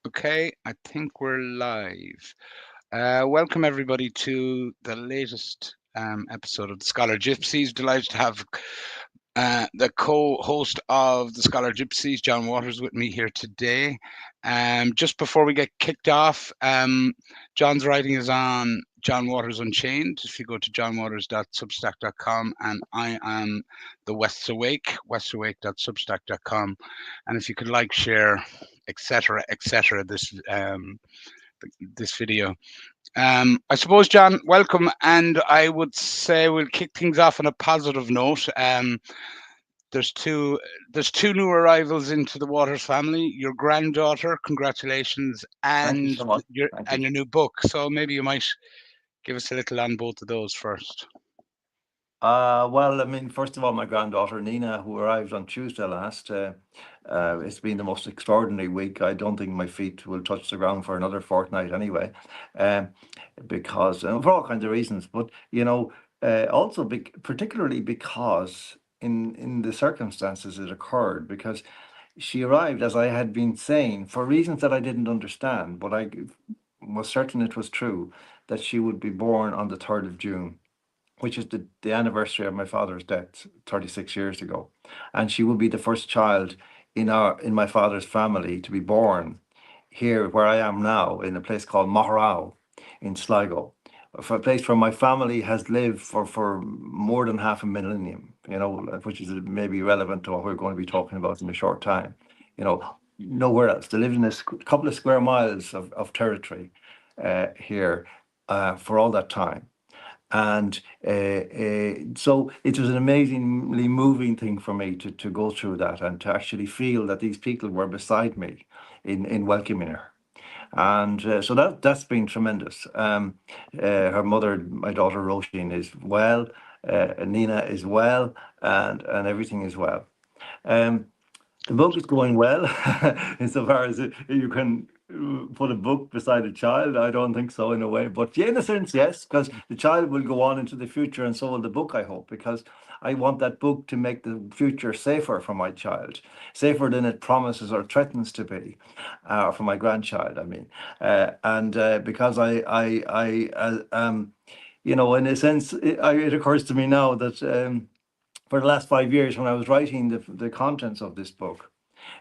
Okay, I think we're live. Welcome everybody to the latest episode of the Scholar Gypsies. Delighted to have the co-host of the Scholar Gypsies, John Waters, with me here today. Just before we get kicked off, John's writing is on John Waters Unchained. If you go to johnwaters.substack.com, and I am the West's Awake, westawake.substack.com. And if you could like, share, etc., this video. I suppose, John, welcome, and I would say we'll kick things off on a positive note. There's two there's two new arrivals into the Waters family. Your granddaughter, congratulations, Thank you and so much. your Thank and you. your new book. So maybe you might give us a little on both of those first. Well, I mean, first of all, my granddaughter Nina, who arrived on Tuesday last, it's been the most extraordinary week. I don't think my feet will touch the ground for another fortnight anyway, um, because for all kinds of reasons. But also particularly because in the circumstances it occurred, because she arrived, as I had been saying, for reasons that I didn't understand, but I was certain it was true that she would be born on the 3rd of June, which is the anniversary of my father's death 36 years ago. And she will be the first child in my father's family to be born here where I am now, in a place called Maharao in Sligo. For a place where my family has lived for more than half a millennium, which is maybe relevant to what we're going to be talking about in a short time. Nowhere else. They lived in a couple of square miles of territory here for all that time. And so it was an amazingly moving thing for me to go through that and to actually feel that these people were beside me in welcoming her. And so that's been tremendous. Her mother, my daughter Roisin, is well. Nina is well, and everything is well. Um, the book is going well, insofar as you can put a book beside a child. I don't think so, in a way, but yeah, in a sense, yes, because the child will go on into the future, and so will the book, I hope, because I want that book to make the future safer for my child, safer than it promises or threatens to be, for my grandchild. I mean, and because in a sense, it occurs to me now that. For the last 5 years, when I was writing the contents of this book,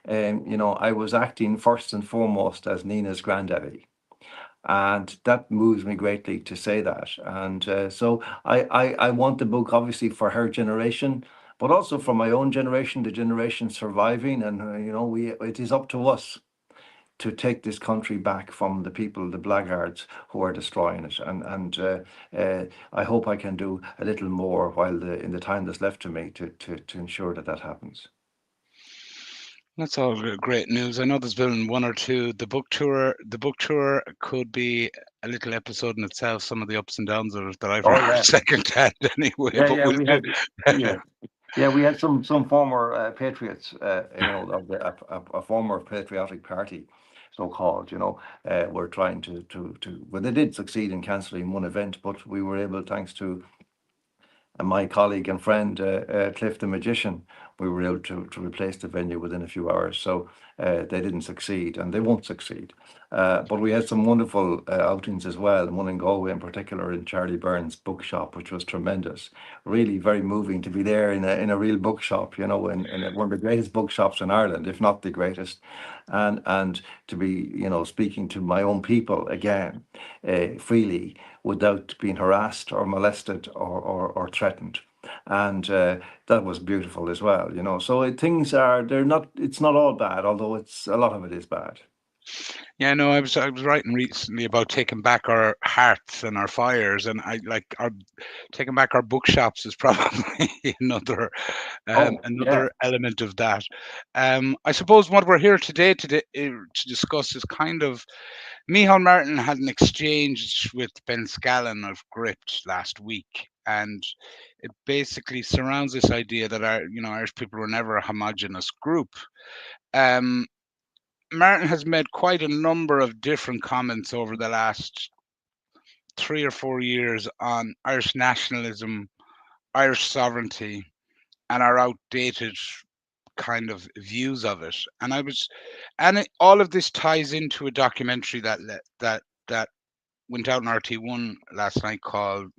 I was acting first and foremost as Nina's granddaddy. And that moves me greatly to say that. And so I want the book, obviously, for her generation, but also for my own generation, the generation surviving. And, it is up to us to take this country back from the people, the blackguards who are destroying it. And I hope I can do a little more in the time that's left to me to ensure that that happens. That's all great news. I know there's been one or two. The book tour could be a little episode in itself. Some of the ups and downs of it that I've Oh heard yeah, secondhand, anyway. yeah, But yeah. we'll We do. had yeah, yeah. We had some former patriots, of a former patriotic party, so called. Were trying to. Well, they did succeed in cancelling one event, but we were able, thanks to and my colleague and friend Cliff the Magician, we were able to replace the venue within a few hours. So they didn't succeed, and they won't succeed. But we had some wonderful outings as well, and one in Galway in particular, in Charlie Byrne's bookshop, which was tremendous. Really very moving to be there in a real bookshop, in one of the greatest bookshops in Ireland, if not the greatest, and to be, speaking to my own people again, freely, without being harassed or molested or threatened. And that was beautiful as well, So they're not, it's not all bad, although a lot of it is bad. Yeah, no, I was writing recently about taking back our hearts and our fires, and I like our taking back our bookshops is probably another Oh, yeah. another element of that. I suppose what we're here today to discuss is kind of Micheál Martin had an exchange with Ben Scallon of Gript last week, and it basically surrounds this idea that Irish people were never a homogenous group. Um, Martin has made quite a number of different comments over the last 3 or 4 years on Irish nationalism, Irish sovereignty, and our outdated kind of views of it. And all of this ties into a documentary that went out on RT1 last night called,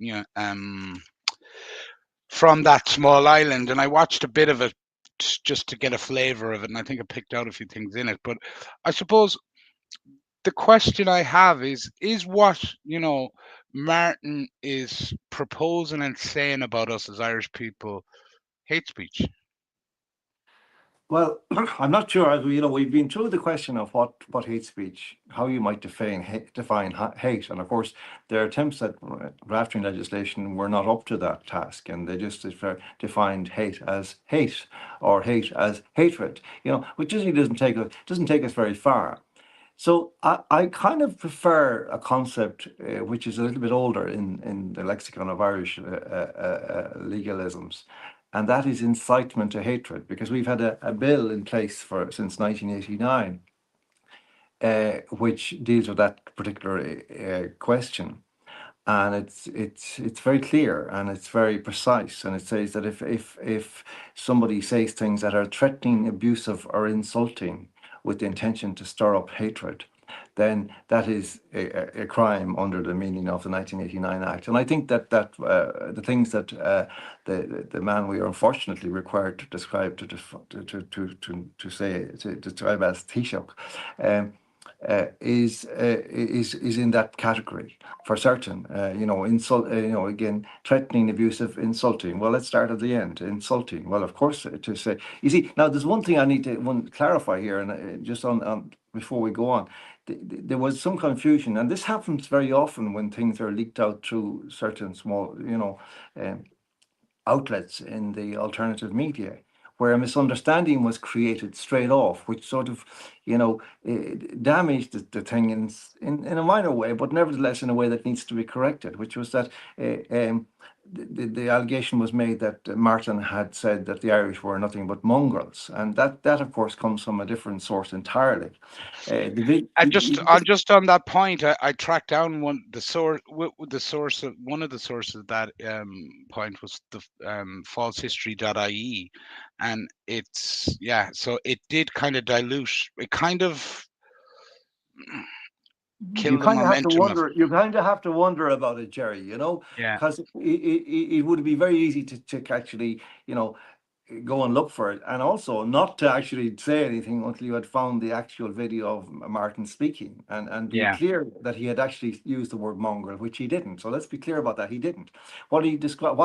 From That Small Island, and I watched a bit of it just to get a flavor of it, and I think I picked out a few things in it. But I suppose the question I have is what, Martin is proposing and saying about us as Irish people hate speech? Well, I'm not sure. We've been through the question of what hate speech, how you might define hate, and of course, their attempts at drafting legislation were not up to that task, and they just defined hate as hate or hate as hatred. Which usually doesn't take us very far. So I kind of prefer a concept which is a little bit older in the lexicon of Irish legalisms, and that is incitement to hatred, because we've had a bill in place since 1989, which deals with that particular question. And it's very clear and it's very precise, and it says that if somebody says things that are threatening, abusive, or insulting with the intention to stir up hatred, then that is a crime under the meaning of the 1989 Act. And I think that the things that the man we are unfortunately required to describe to say to describe as Taoiseach, is in that category for certain. Insult. Again, threatening, abusive, insulting. Well, let's start at the end. Insulting. Well, of course, to say. You see, now there's one thing I need to clarify here, and just on before we go on. There was some confusion, and this happens very often when things are leaked out through certain small, outlets in the alternative media, where a misunderstanding was created straight off, which sort of, damaged the thing in a minor way, but nevertheless in a way that needs to be corrected, which was that the allegation was made that Martin had said that the Irish were nothing but mongrels, and that of course comes from a different source entirely. And just on that point, I tracked down one of the sources of that point was the falsehistory.ie, and so it did kind of dilute, it kind of you kill the kind of have to momentum of wonder. You kind of have to wonder about it, Gerry. yeah Because it would be very easy to actually, go and look for it, and also not to actually say anything until you had found the actual video of Martin speaking, and be yeah clear that he had actually used the word mongrel, which he didn't. So let's be clear about that. He didn't. What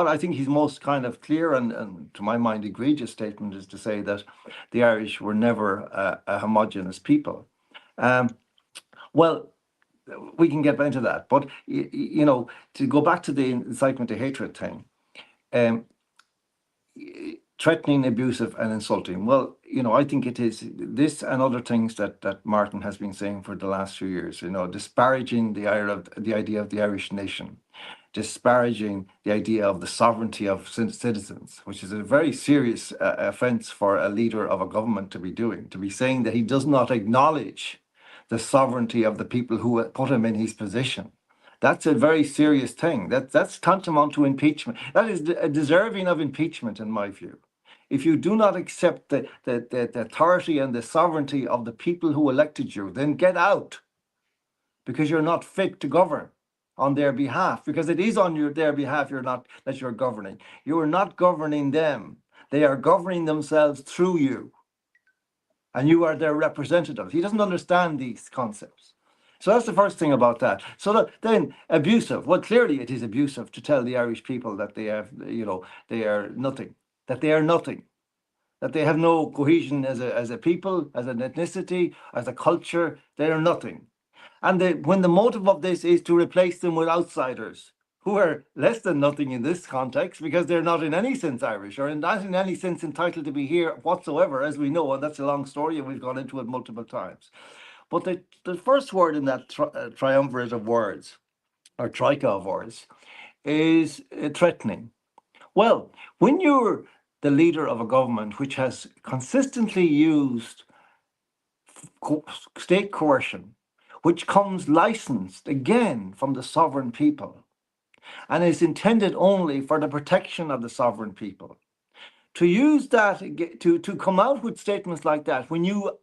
I think he's most kind of clear and to my mind egregious statement is to say that the Irish were never a homogenous people. Well, we can get into that, but to go back to the incitement to hatred thing, um, threatening, abusive, and insulting. Well, I think it is this and other things that Martin has been saying for the last few years. Disparaging the idea of the Irish nation, disparaging the idea of the sovereignty of citizens, which is a very serious offence for a leader of a government to be doing, to be saying that he does not acknowledge the sovereignty of the people who put him in his position. That's a very serious thing. That's tantamount to impeachment. That is deserving of impeachment, in my view. If you do not accept the authority and the sovereignty of the people who elected you, then get out, because you're not fit to govern on their behalf, because it is on their behalf you're governing. You are not governing them. They are governing themselves through you, and you are their representatives. He doesn't understand these concepts. So that's the first thing about that. So then abusive. Well, clearly it is abusive to tell the Irish people that they have, they are nothing, that they are nothing, that they have no cohesion as a people, as an ethnicity, as a culture. They are nothing. And when the motive of this is to replace them with outsiders who are less than nothing in this context, because they're not in any sense Irish, or not in any sense entitled to be here whatsoever, as we know, and that's a long story, and we've gone into it multiple times. But the first word in that triumvirate of words, or troika of words, is threatening. Well, when you're the leader of a government which has consistently used state coercion, which comes licensed again from the sovereign people, and is intended only for the protection of the sovereign people, to use that, to come out with statements like that, when you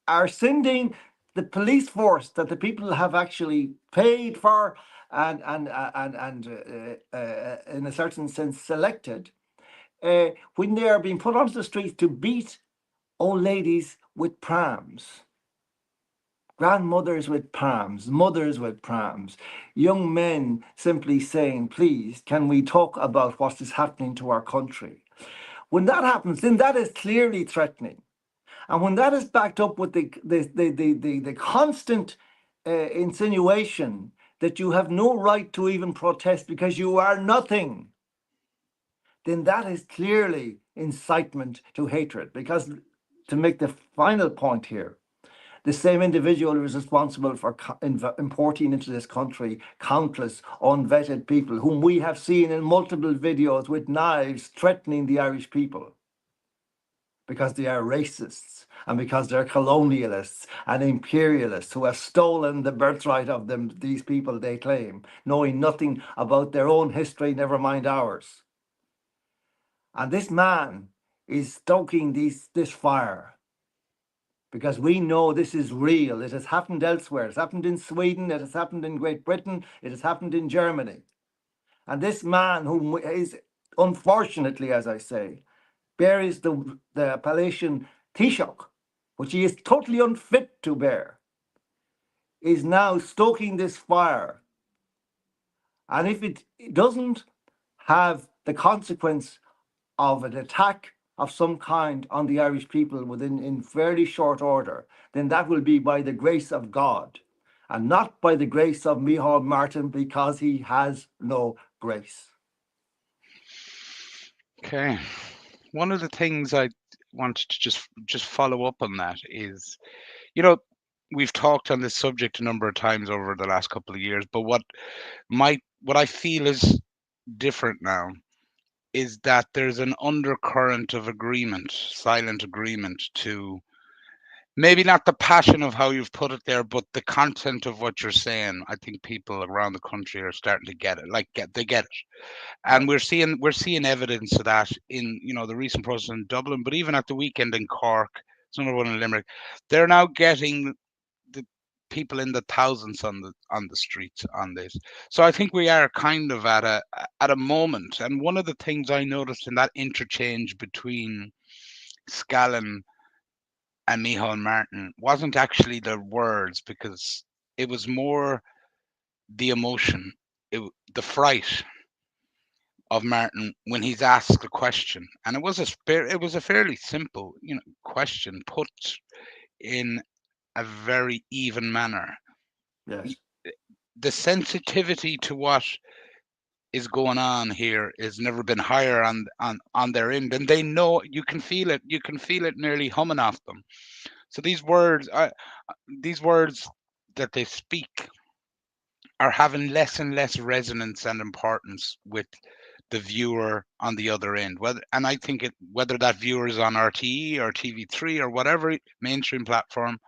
are sending the police force that the people have actually paid for and in a certain sense selected, when they are being put onto the streets to beat old ladies with prams, grandmothers with prams, mothers with prams, young men simply saying, please, can we talk about what is happening to our country? When that happens, then that is clearly threatening. And when that is backed up with the constant insinuation that you have no right to even protest because you are nothing, then that is clearly incitement to hatred. Because, to make the final point here, the same individual who is responsible for importing into this country countless unvetted people whom we have seen in multiple videos with knives threatening the Irish people because they are racists and because they're colonialists and imperialists who have stolen the birthright of them, these people they claim, knowing nothing about their own history, never mind ours. And this man is stoking this fire because we know this is real. It has happened elsewhere. It's happened in Sweden. It has happened in Great Britain. It has happened in Germany. And this man, who is, unfortunately, as I say, bears the appellation Taoiseach, which he is totally unfit to bear, is now stoking this fire. And if it doesn't have the consequence of an attack of some kind on the Irish people in fairly short order, then that will be by the grace of God and not by the grace of Micheál Martin, because he has no grace. Okay. One of the things I wanted to just follow up on that is, you know, we've talked on this subject a number of times over the last couple of years, but what I feel is different now is that there's an undercurrent of agreement, silent agreement, to maybe not the passion of how you've put it there, but the content of what you're saying. I think people around the country are starting to get it. They get it, Yeah. and we're seeing evidence of that in, the recent process in Dublin, but even at the weekend in Cork, some of one in Limerick. They're now getting the people in the thousands on the streets on this. So I think we are kind of at a moment. And one of the things I noticed in that interchange between Scallon and Micheál Martin wasn't actually the words, because it was more the emotion, the fright of Martin when he's asked a question, and it was a fairly simple, question put in a very even manner. Yes. The sensitivity to what is going on here has never been higher on their end, and they know. You can feel it nearly humming off them. So these words that they speak are having less and less resonance and importance with the viewer on the other end. And I think whether that viewer is on RTE or TV3 or whatever mainstream platform.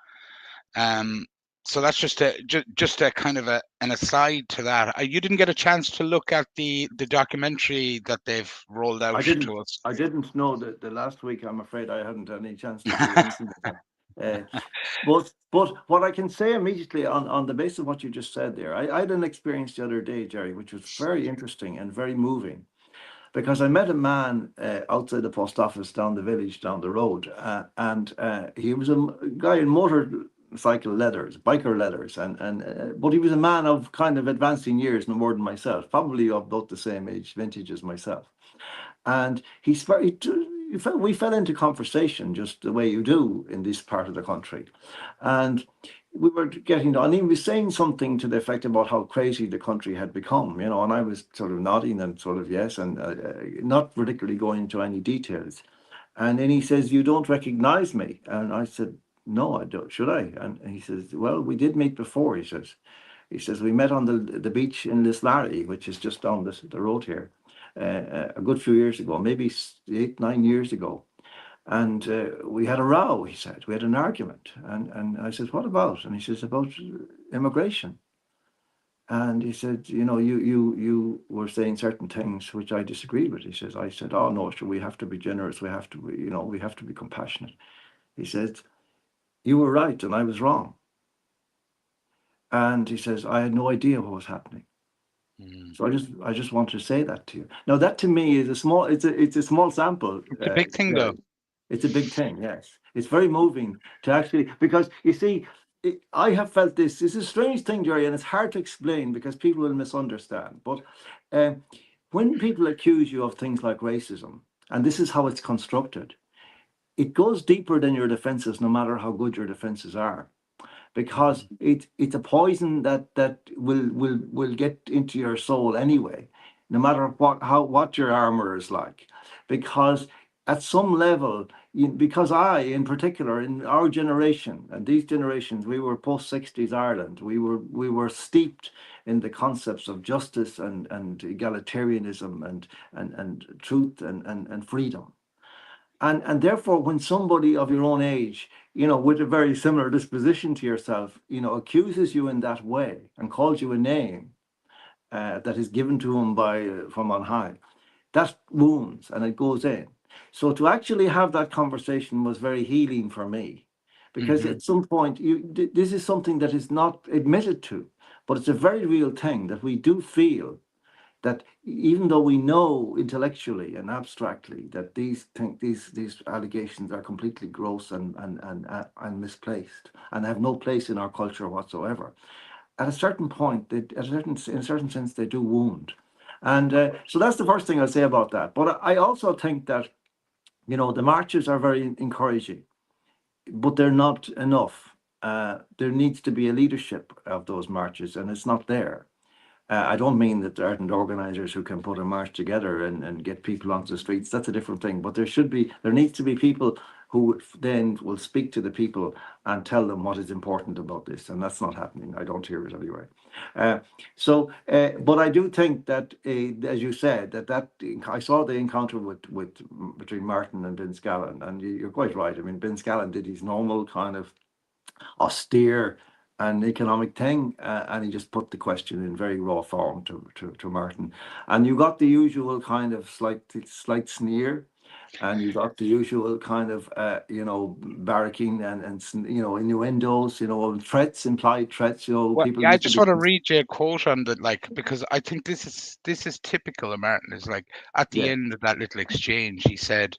Um, so that's just a kind of an aside to that. You didn't get a chance to look at the documentary that they've rolled out I didn't. to us. I didn't know that the last week. I'm afraid I hadn't any chance to do anything with that. But what I can say immediately on the basis of what you just said there, I had an experience the other day, Jerry, which was very interesting and very moving, because I met a man outside the post office down the village, down the road, and he was a guy in motorcycle leathers, biker leathers, and but he was a man of kind of advancing years, no more than myself, probably of about the same age, vintage as myself. And we fell into conversation just the way you do in this part of the country. And we were getting on. He was saying something to the effect about how crazy the country had become, and I was sort of nodding and sort of yes, and not particularly going into any details. And then he says, "You don't recognize me?" And I said, "No, I don't. Should I?" And he says, "Well, we did meet before." He says, "We met on the beach in Lislarry, which is just down the road here, a good few years ago, maybe 8, 9 years ago. And we had a row," he said. "We had an argument." And I said, "What about?" And he says, "About immigration." And he said, you were saying certain things which I disagreed with. He says, I said, oh no, sure, we have to be generous. We have to be, we have to be compassionate. He said, you were right and I was wrong. And he says, I had no idea what was happening. Mm. So I just want to say that to you. Now that to me is it's a small sample, It's a big thing, though. Jerry. It's a big thing, yes. It's very moving to actually, because you see, I have felt this. It's a strange thing, Jerry, and it's hard to explain because people will misunderstand. But um, when people accuse you of things like racism, and this is how it's constructed, it goes deeper than your defenses, no matter how good your defenses are, because it's a poison that will get into your soul anyway, no matter what your armor is like, because at some level, because in particular, in our generation and these generations, we were post 60s Ireland. We were steeped in the concepts of justice and egalitarianism and truth and freedom. And therefore, when somebody of your own age, with a very similar disposition to yourself, accuses you in that way and calls you a name that is given to him by from on high, that wounds and it goes in. So to actually have that conversation was very healing for me, because Hmm. at some point, this is something that is not admitted to, but it's a very real thing that we do feel, that even though we know intellectually and abstractly that these allegations are completely gross and misplaced and have no place in our culture whatsoever, at a certain point, in a certain sense, they do wound. And so that's the first thing I'll say about that. But I also think that the marches are very encouraging, but they're not enough. There needs to be a leadership of those marches, and it's not there. I don't mean that there aren't organisers who can put a march together and get people onto the streets. That's a different thing. But there needs to be people who then will speak to the people and tell them what is important about this. And that's not happening. I don't hear it anyway. Uh, but I do think that, as you said, that I saw the encounter with between Martin and Ben Scallon, and you're quite right. I mean, Ben Scallon did his normal kind of austere and economic thing, and he just put the question in very raw form to Martin, and you got the usual kind of slight sneer, and you got the usual kind of barracking and innuendos, threats, implied threats. Well, People yeah, I used to just be. want to read you a quote on that, like, because I think this is typical of Martin. Is like at the Yeah, end of that little exchange, he said,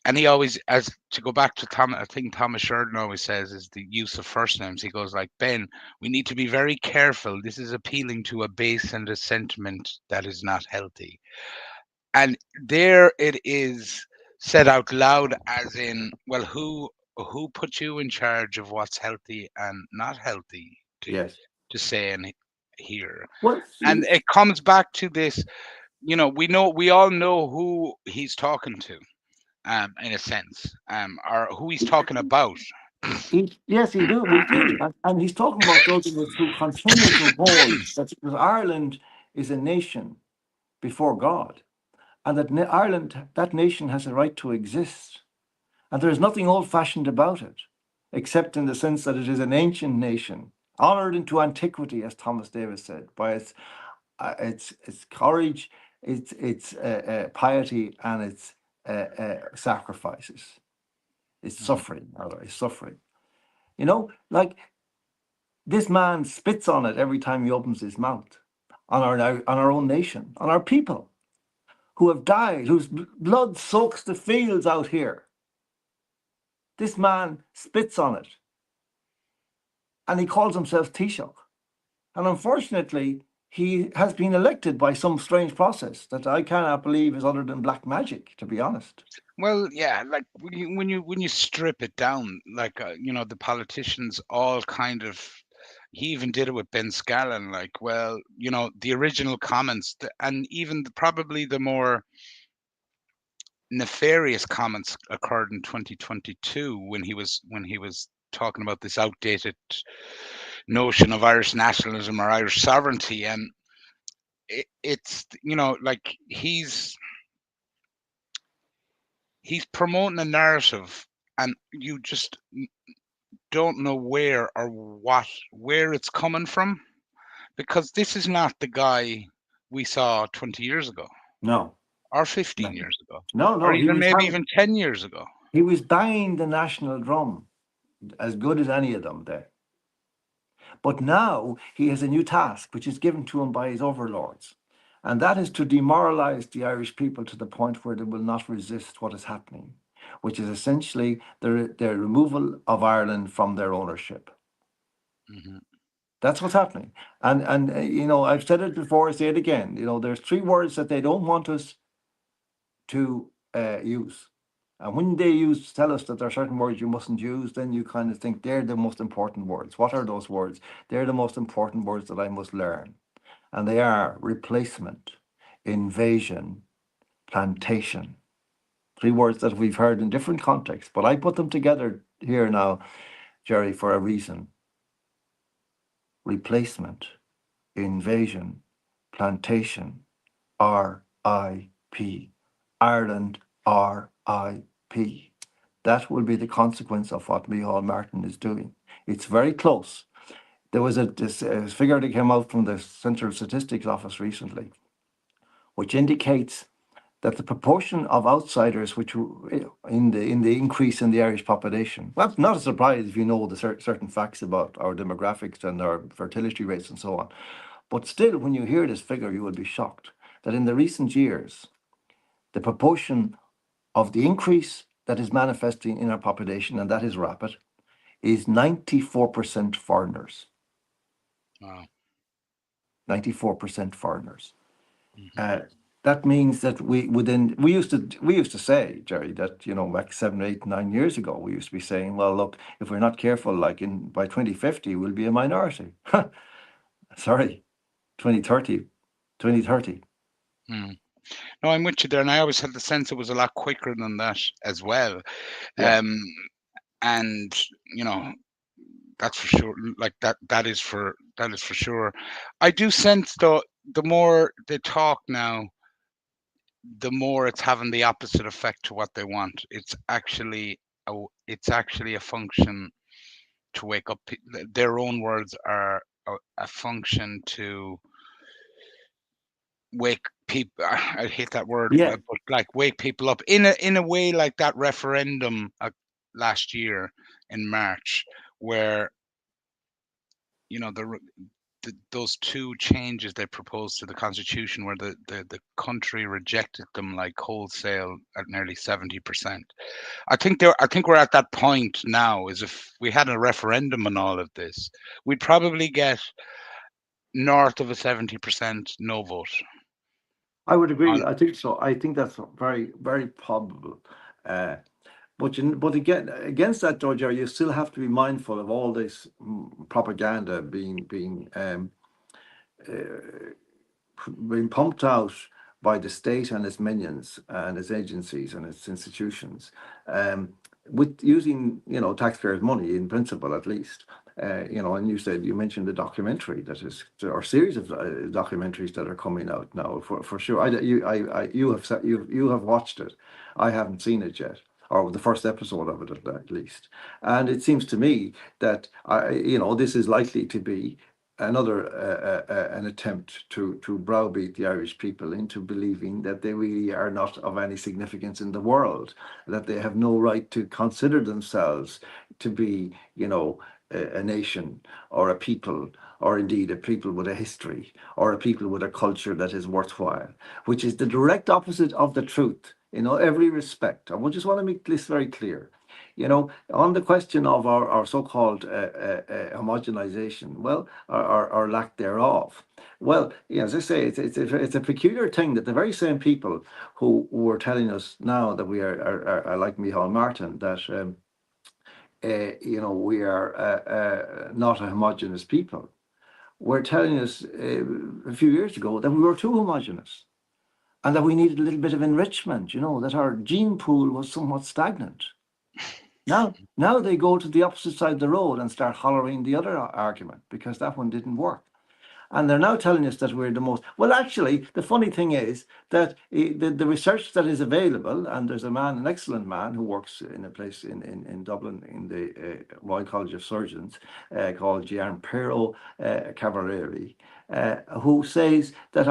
and he always, as to go back to Tom, I think Thomas Sheridan always says, is the use of first names. He goes like, Ben, we need to be very careful. This is appealing to a base and a sentiment that is not healthy. And there it is said out loud, as in, well, who put you in charge of what's healthy and not healthy yes. to say and hear? Well, And it comes back to this, we all know who he's talking to, in a sense, or who he's talking about. yes, he do. We do, and he's talking about those of us who continue to hold that Ireland is a nation before God, and that Ireland, that nation, has a right to exist. And there is nothing old fashioned about it, except in the sense that it is an ancient nation, honored into antiquity, as Thomas Davis said, by its courage, its piety, and its sacrifices, its Mhm. suffering, rather, its suffering. Like this man spits on it every time he opens his mouth, on our own nation, on our people who have died, whose blood soaks the fields out here. This man spits on it, and he calls himself Taoiseach. And unfortunately, he has been elected by some strange process that I cannot believe is other than black magic, to be honest. Well, yeah, like when you strip it down, like the politicians all kind of. He even did it with Ben Scallon, like, well, the original comments, and even probably the more nefarious comments occurred in 2022 when he was talking about this outdated notion of Irish nationalism or Irish sovereignty, and it's like he's promoting a narrative, and you just don't know where or where it's coming from, because this is not the guy we saw 20 years ago, No, or 15 no, years ago, no. or even maybe even 10 years ago. He was banging the national drum as good as any of them there. But now he has a new task, which is given to him by his overlords. And that is to demoralize the Irish people to the point where they will not resist what is happening, which is essentially the removal of Ireland from their ownership. Hmm. That's what's happening. And I've said it before, I say it again. There's three words that they don't want us to use. And when they tell us that there are certain words you mustn't use, then you kind of think they're the most important words. What are those words? They're the most important words that I must learn. And they are replacement, invasion, plantation. Three words that we've heard in different contexts, but I put them together here now, Gerry, for a reason. Replacement, invasion, plantation, RIP. Ireland, RIP. That will be the consequence of what Micheál Martin is doing. It's very close. There was a figure that came out from the Central Statistics Office recently, which indicates that the proportion of outsiders, which in the increase in the Irish population, well, not a surprise if you know the certain facts about our demographics and our fertility rates and so on. But still, when you hear this figure, you will be shocked that in the recent years, the proportion of the increase that is manifesting in our population, and that is rapid, is 94% foreigners. Wow. 94% foreigners. Hmm. That means that we used to say, Gerry, that back 7, 8, 9 years ago, we used to be saying, well, look, if we're not careful, like by 2050, we'll be a minority. Sorry, 2030, 2030. Mm. No, I'm with you there, and I always had the sense it was a lot quicker than that as well. Yeah. And that's for sure. Like that is for sure. I do sense though, the more they talk now, the more it's having the opposite effect to what they want. It's actually a function to wake up. Their own words are a function to wake people. I hate that word, Yeah. but like wake people up in a way like that referendum last year in March, where those two changes they proposed to the constitution, where the country rejected them like wholesale at nearly 70%. I think we're at that point now. Is if we had a referendum on all of this, we'd probably get north of a 70% no vote. I would agree. On I think so. I think that's very, very probable. Uh, but again, against that, though, Gerry, you still have to be mindful of all this propaganda being pumped out by the state and its minions and its agencies and its institutions, with using taxpayers' money in principle, at least. And you mentioned the documentary that is, or series of documentaries that are coming out now for sure. You have watched it. I haven't seen it yet, or the first episode of it at least. And it seems to me that this is likely to be another an attempt to browbeat the Irish people into believing that they really are not of any significance in the world, that they have no right to consider themselves to be, a nation or a people, or indeed a people with a history, or a people with a culture that is worthwhile, which is the direct opposite of the truth in every respect. I just want to make this very clear. On the question of our so-called homogenization, well, or lack thereof. Well, as I say, it's a peculiar thing that the very same people who are telling us now that we are like Micheál Martin, that we are not a homogenous people, were telling us a few years ago that we were too homogenous and that we needed a little bit of enrichment, that our gene pool was somewhat stagnant. Now they go to the opposite side of the road and start hollering the other argument because that one didn't work. And they're now telling us that we're the most. Well, actually, the funny thing is that the research that is available, and there's a man, an excellent man, who works in a place in Dublin in the Royal College of Surgeons called Gianpiero Cavalieri, who says that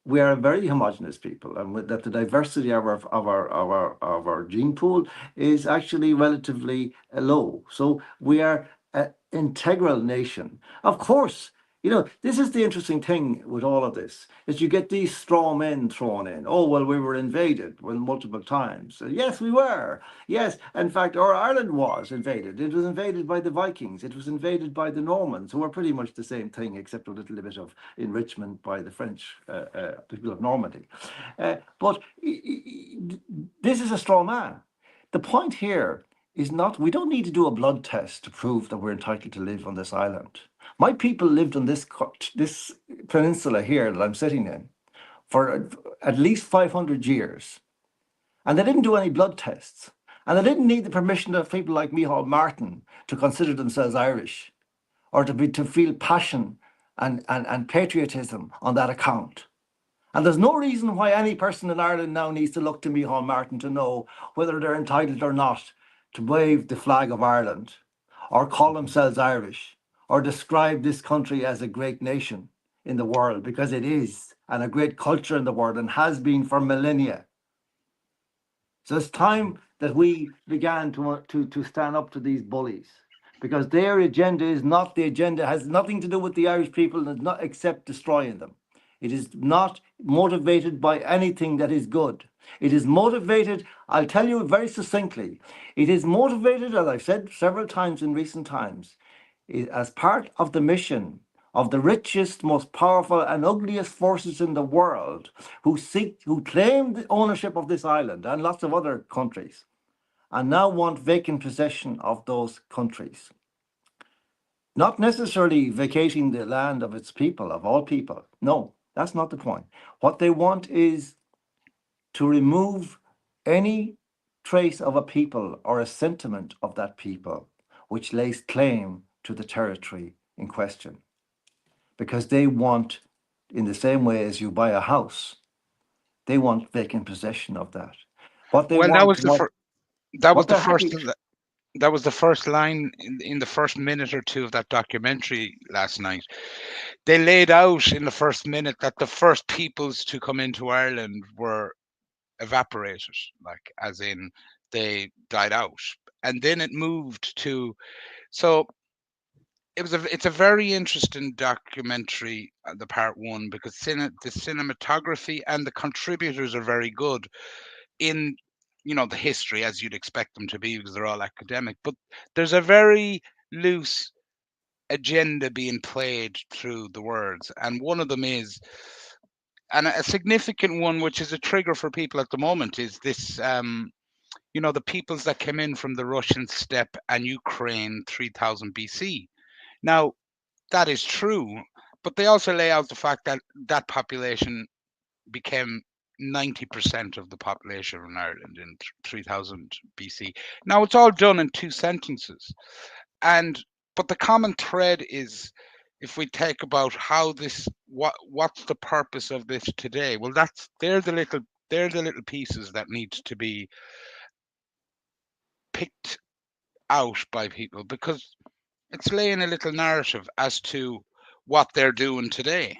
we are a very homogenous people, and that the diversity of our gene pool is actually relatively low. So we are an integral nation. Of course, this is the interesting thing with all of this, is you get these straw men thrown in. Oh, well, we were invaded multiple times. Yes, we were. Yes, in fact, our Ireland was invaded. It was invaded by the Vikings. It was invaded by the Normans, who were pretty much the same thing, except a little bit of enrichment by the French people of Normandy. But this is a straw man. The point here is not, we don't need to do a blood test to prove that we're entitled to live on this island. My people lived on this peninsula here that I'm sitting in for at least 500 years. And they didn't do any blood tests. And they didn't need the permission of people like Micheál Martin to consider themselves Irish, or to feel passion and patriotism on that account. And there's no reason why any person in Ireland now needs to look to Micheál Martin to know whether they're entitled or not to wave the flag of Ireland, or call themselves Irish, or describe this country as a great nation in the world, because it is, and a great culture in the world, and has been for millennia. So it's time that we began to stand up to these bullies, because their agenda is not the agenda, has nothing to do with the Irish people, and not except destroying them. It is not motivated by anything that is good. It is motivated, I'll tell you very succinctly, it is motivated, as I've said several times in recent times, as part of the mission of the richest, most powerful and ugliest forces in the world, who claim the ownership of this island and lots of other countries, and now want vacant possession of those countries. Not necessarily vacating the land of its people, of all people. No, that's not the point. What they want is to remove any trace of a people or a sentiment of that people which lays claim to the territory in question. Because they want, in the same way as you buy a house, they want vacant possession of that. What they Well, want, that was what the they're first happy. that was the first line in the first minute or two of that documentary last night. They laid out in the first minute that the first peoples to come into Ireland were evaporated, like as in they died out, and then it moved to. So it's a very interesting documentary, the part one, because the cinematography and the contributors are very good in the history, as you'd expect them to be, because they're all academic, but there's a very loose agenda being played through the words, and one of them is, and a significant one, which is a trigger for people at the moment, is this the peoples that came in from the Russian steppe and Ukraine 3000 BC. Now, that is true, but they also lay out the fact that that population became 90% of the population in Ireland in 3000 BC. Now, it's all done in two sentences, but the common thread is, if we take about how this, what's the purpose of this today? Well, they're the little pieces that need to be picked out by people, because it's laying a little narrative as to what they're doing today.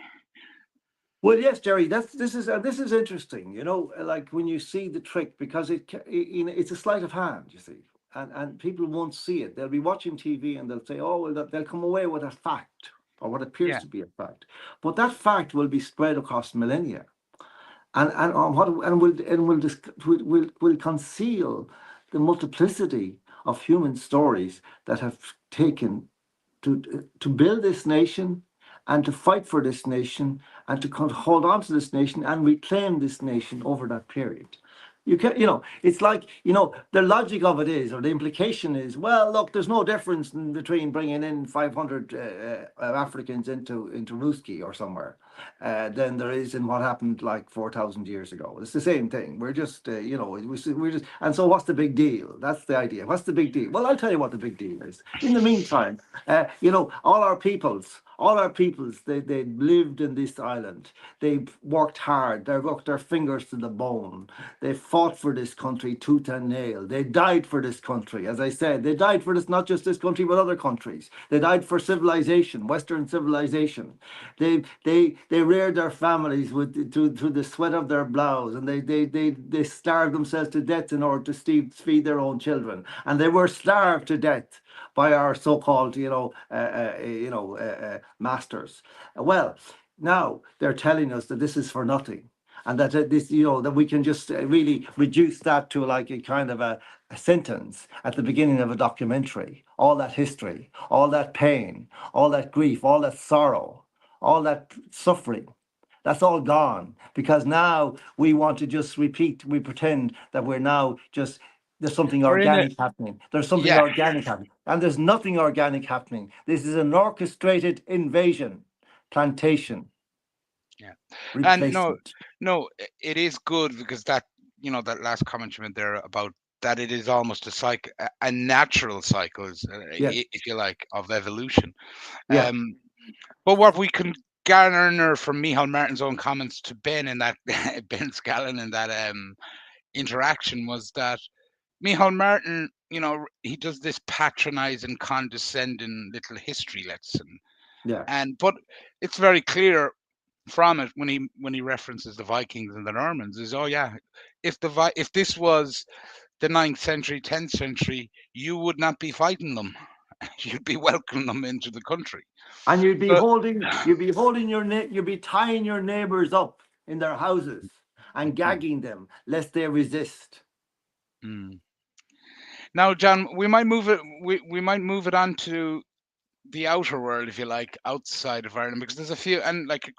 Well, yes, Jerry, this is interesting. Like when you see the trick, because it's a sleight of hand, you see, and people won't see it. They'll be watching TV and they'll say, "Oh, well," they'll come away with a fact, or what appears Yeah. to be a fact, but that fact will be spread across millennia, and will conceal the multiplicity of human stories that have taken to build this nation, and to fight for this nation, and to hold on to this nation and reclaim this nation over that period. It's like, the logic of it is, or the implication is, well, look, there's no difference between bringing in 500 Africans into Ruski or somewhere, than there is in what happened like 4,000 years ago. It's the same thing. We're just, we're just, and so what's the big deal? That's the idea. What's the big deal? Well, I'll tell you what the big deal is. In the meantime, all our peoples, they lived in this island. They worked hard. They worked their fingers to the bone. They fought for this country tooth and nail. They died for this country. As I said, they died for this, not just this country, but other countries. They died for civilization, Western civilization. They reared their families with through the sweat of their brows, and they starved themselves to death in order to feed their own children. And they were starved to death by our so-called, masters. Well, now they're telling us that this is for nothing, and that this, that we can just really reduce that to like a kind of a sentence at the beginning of a documentary. All that history, all that pain, all that grief, all that sorrow, all that suffering. That's all gone, because now we want to just repeat. We pretend that we're now just, there's something We're in it. organic happening. There's something Yeah, organic happening. And there's nothing organic happening. This is an orchestrated invasion, plantation, yeah. And replacement. no, it is good because that, that last comment you made there about that it is almost a natural cycle, Yes. if you like, of evolution. Yeah. But what we can garner from Micheál Martin's own comments to Ben in that Ben Scallon in that interaction was that Micheál Martin, he does this patronizing, condescending little history lesson, Yeah. but it's very clear from it when he references the Vikings and the Normans is, oh yeah, if this was the 9th century, 10th century, you would not be fighting them. You'd be welcoming them into the country. And So, you'd be tying your neighbors up in their houses and gagging them lest they resist. now, John, we might move it on to the outer world, if you like, outside of Ireland, because there's a few, and like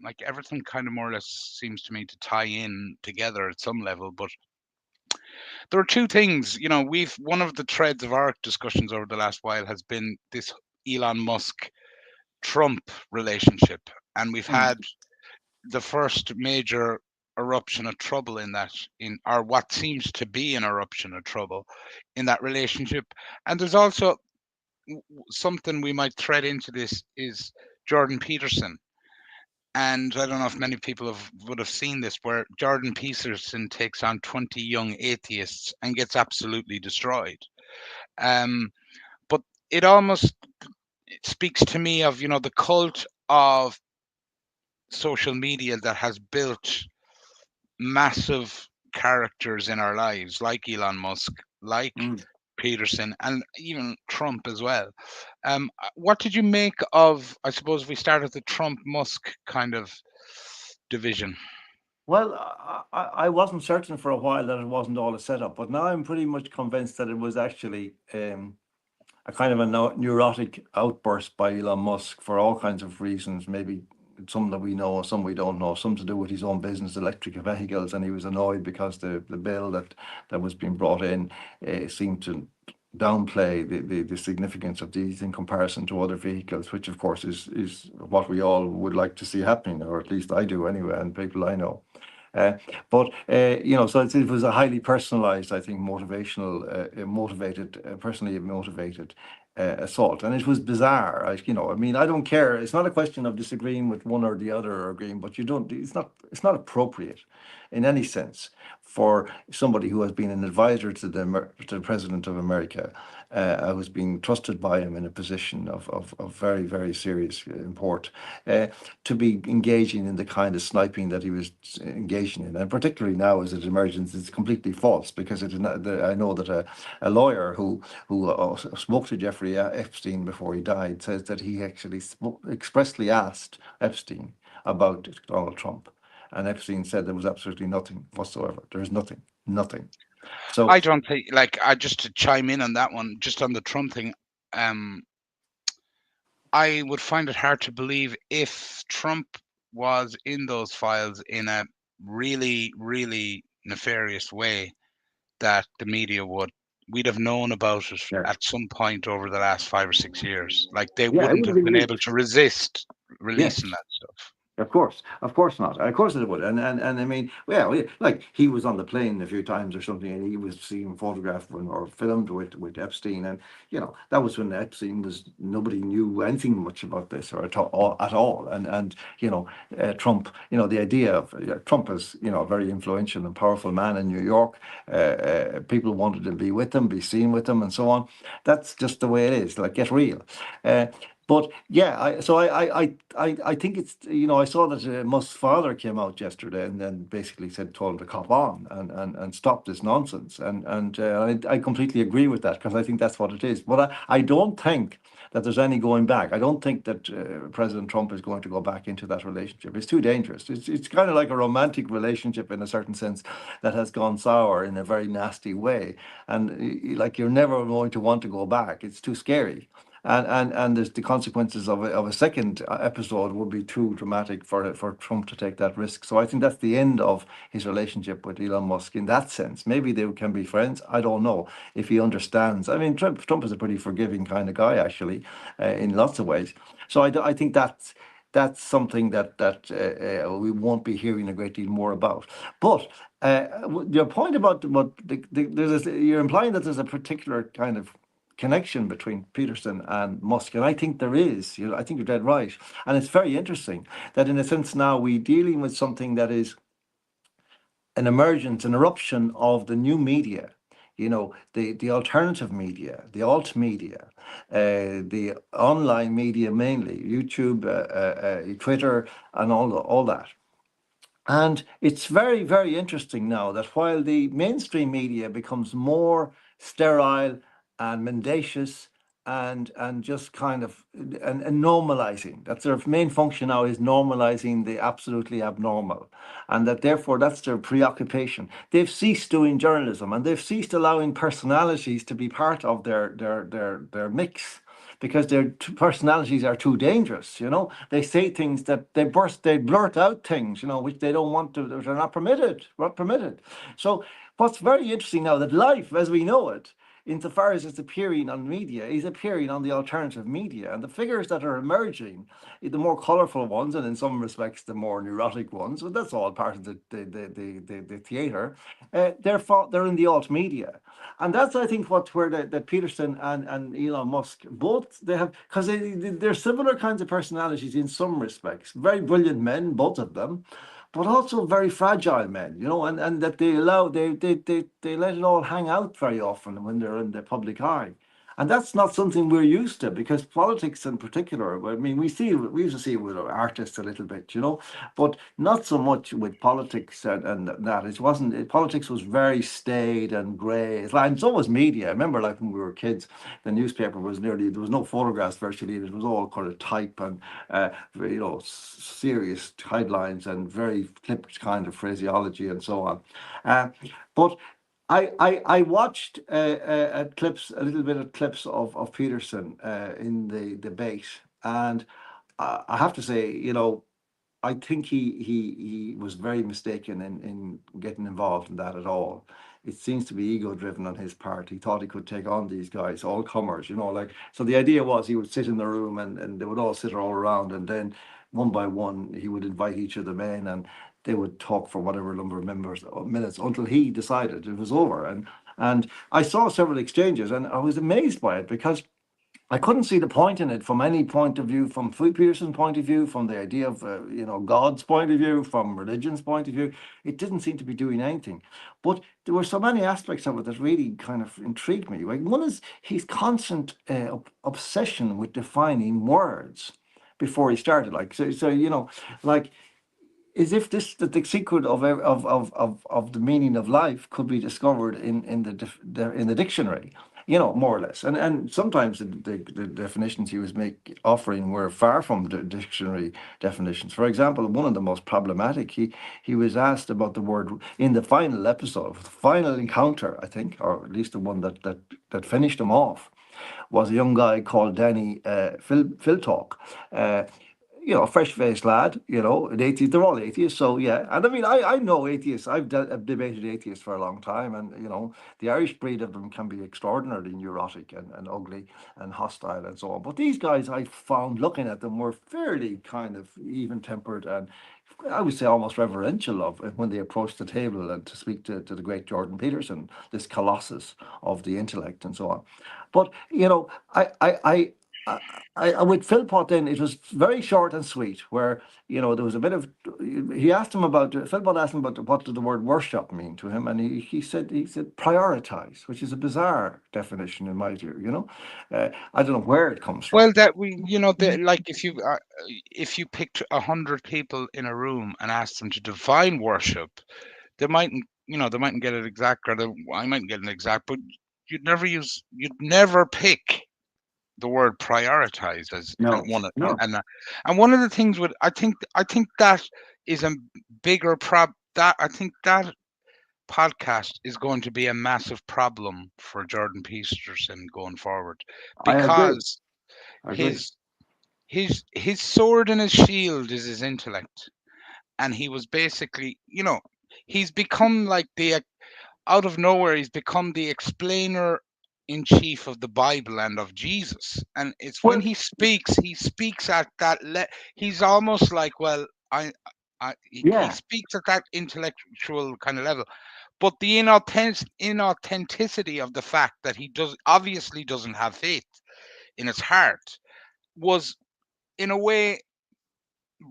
like everything kind of more or less seems to me to tie in together at some level. But there are two things, one of the threads of our discussions over the last while has been this Elon Musk Trump relationship, and we've Mm. had the first major eruption of trouble or what seems to be an eruption of trouble in that relationship. And there's also something we might thread into this is Jordan Peterson. And I don't know if many people would have seen this, where Jordan Peterson takes on 20 young atheists and gets absolutely destroyed. But it almost speaks to me of, the cult of social media that has built massive characters in our lives, like Elon Musk, like Mm. Peterson, and even Trump as well. What did you make of, I suppose we started the Trump Musk kind of division? Well, I wasn't certain for a while that it wasn't all a setup, but now I'm pretty much convinced that it was actually a kind of a neurotic outburst by Elon Musk for all kinds of reasons, maybe some that we know, some we don't know, some to do with his own business, electric vehicles, and he was annoyed because the bill that was being brought in seemed to downplay the significance of these in comparison to other vehicles, which of course is what we all would like to see happening, or at least I do anyway, and people I know. So it was a highly personalized, I think, personally motivated assault, and it was bizarre. I don't care. It's not a question of disagreeing with one or the other or agreeing, but you don't. It's not appropriate in any sense for somebody who has been an advisor to the President of America, who's been trusted by him in a position of very, very serious import, to be engaging in the kind of sniping that he was engaging in. And particularly now as it emerges, it's completely false, because I know that a lawyer who spoke to Jeffrey Epstein before he died says that he actually expressly asked Epstein about Donald Trump. And Epstein said there was absolutely nothing whatsoever. There is nothing. So I don't think, I just to chime in on that one, just on the Trump thing, I would find it hard to believe if Trump was in those files in a really, really nefarious way that the media we'd have known about it yeah, at some point over the last 5 or 6 years. Like they yeah, it wouldn't would have have been been able leaked. to resist. releasing Yes. that stuff. Of course not. Of course it would. And I mean, well, like he was on the plane a few times or something, and he was seen photographed or filmed with Epstein, and that was when Epstein was nobody knew anything much about this or at all. Trump, the idea of Trump is a very influential and powerful man in New York. People wanted to be with him, be seen with him, and so on. That's just the way it is. Like, get real. Uh, but yeah, I think it's I saw that Musk's father came out yesterday and then basically told him to cop on and stop this nonsense, I completely agree with that because I think that's what it is. But I don't think that there's any going back. I don't think that President Trump is going to go back into that relationship. It's too dangerous. It's kind of like a romantic relationship in a certain sense that has gone sour in a very nasty way, and like you're never going to want to go back. It's too scary. And there's the consequences of a second episode would be too dramatic for Trump to take that risk. So I think that's the end of his relationship with Elon Musk in that sense. Maybe they can be friends. I don't know if he understands. I mean, Trump is a pretty forgiving kind of guy, actually, in lots of ways. So I think that's something that we won't be hearing a great deal more about. But your point about what you're implying that there's a particular kind of connection between Peterson and Musk, and I think there is. I think you're dead right, and it's very interesting that in a sense now we're dealing with something that is an emergence, an eruption of the new media. The alternative media, the alt media, the online media mainly, YouTube, Twitter, and all that. And it's very, very interesting now that while the mainstream media becomes more sterile and mendacious and just kind of and normalizing, that's their main function now, is normalizing the absolutely abnormal, and that therefore that's their preoccupation. They've ceased doing journalism and they've ceased allowing personalities to be part of their mix, because their personalities are too dangerous. They say things that they blurt out things, which they don't want to, they're not permitted. So what's very interesting now, that life as we know it, insofar as it's appearing on media, is appearing on the alternative media. And the figures that are emerging, the more colourful ones, and in some respects the more neurotic ones, but that's all part of the theatre, they're in the alt media. And that's, I think, where that Peterson and Elon Musk both, they have, because they're similar kinds of personalities in some respects. Very brilliant men, both of them, but also very fragile men, and that they let it all hang out very often when they're in the public eye. And that's not something we're used to, because politics in particular, I mean, we used to see it with artists a little bit, but not so much with politics and that. Politics was very staid and grey. And so was media. I remember, like, when we were kids, the newspaper was there was no photographs virtually. It was all kind of type and, serious headlines and very clipped kind of phraseology and so on. But I watched a little bit of clips of Peterson in the debate, and I have to say, I think he was very mistaken in getting involved in that at all. It seems to be ego driven on his part. He thought he could take on these guys, all comers, like, so the idea was he would sit in the room and they would all sit all around, and then one by one he would invite each of them in, and they would talk for whatever number of minutes until he decided it was over. And I saw several exchanges and I was amazed by it, because I couldn't see the point in it from any point of view, from Peterson's point of view, from the idea of God's point of view, from religion's point of view. It didn't seem to be doing anything. But there were so many aspects of it that really kind of intrigued me. Like, one is his constant obsession with defining words before he started. Like, like, as if that the secret of the meaning of life could be discovered in the dictionary, more or less. And sometimes the definitions he was offering were far from the dictionary definitions. For example, one of the most problematic, he was asked about the word in the final episode, the final encounter, I think, or at least the one that finished him off, was a young guy called Danny Philtalk. a fresh-faced lad, an atheist. They're all atheists, so yeah. And I mean, I know atheists. I've debated atheists for a long time, and the Irish breed of them can be extraordinarily neurotic and ugly and hostile and so on. But these guys, I found looking at them, were fairly kind of even-tempered and I would say almost reverential of when they approached the table and to speak to the great Jordan Peterson, this colossus of the intellect and so on. But I with Philpott then it was very short and sweet, where there was a bit of Philpott asked him about what did the word worship mean to him, and he said prioritize, which is a bizarre definition in my view. I don't know where it comes from. Well, that we, like if you picked 100 people in a room and asked them to define worship, they mightn't get it exact, or I mightn't get it exact, but you'd never pick the word prioritize as and No, one no. and one of the things with I think that is a bigger that I think that podcast is going to be a massive problem for Jordan Peterson going forward, I agree. because I agree. his his sword and his shield is his intellect, and he was basically, he's become like the out of nowhere, he's become the explainer in chief of the Bible and of Jesus. And it's when Well, he speaks at that he's almost like, well, he yeah. speaks at that intellectual kind of level, but the inauthenticity of the fact that he doesn't have faith in his heart was, in a way,